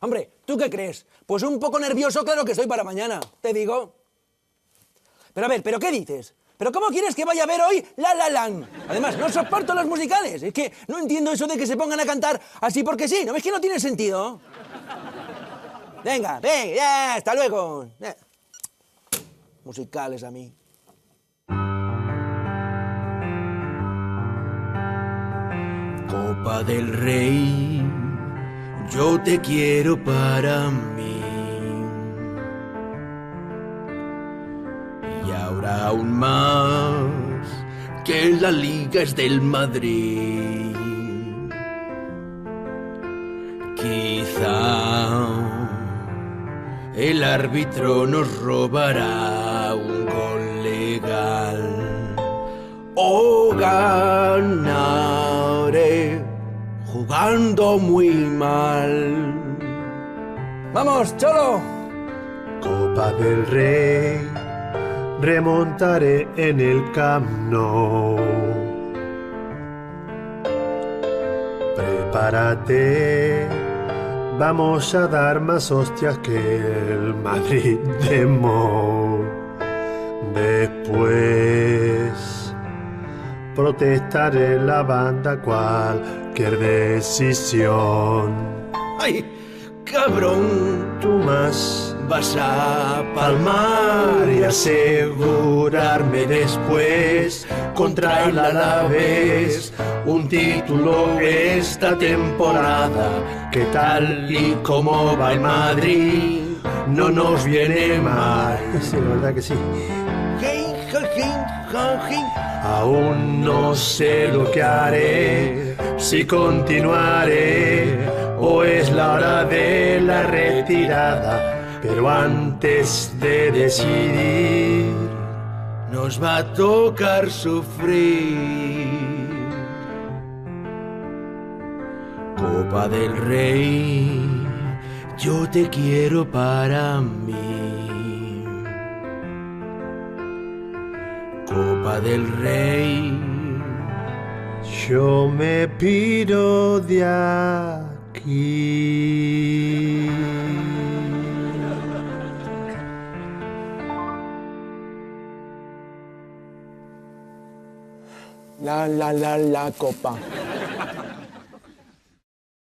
Hombre, ¿tú qué crees? Pues un poco nervioso, claro que estoy para mañana, te digo. Pero a ver, ¿pero qué dices? ¿Pero cómo quieres que vaya a ver hoy La La Land? Además, no soporto los musicales. Es que no entiendo eso de que se pongan a cantar así porque sí. ¿No ves que no tiene sentido? Venga, ven, ya, hasta luego. Musicales a mí. Copa del Rey, yo te quiero para mí. Y ahora aún más que la liga es del Madrid. Quizá el árbitro nos robará un gol legal. O ganaré jugando muy mal. ¡Vamos, Cholo! Copa del Rey, remontaré en el Camp Nou. Prepárate, vamos a dar más hostias que el Madrid de Mou. Después protestaré en la banda cualquier decisión. ¡Ay, cabrón! Tú más Vas a palmar y asegurarme después contra el Alavés un título esta temporada, que tal y como va el Madrid no nos viene mal. Sí, la verdad que sí. Aún no sé lo que haré, si continuaré o es la hora de la retirada. Pero antes de decidir, nos va a tocar sufrir. Copa del Rey, yo te quiero para mí. Copa del Rey, Yo me piro de aquí. La copa.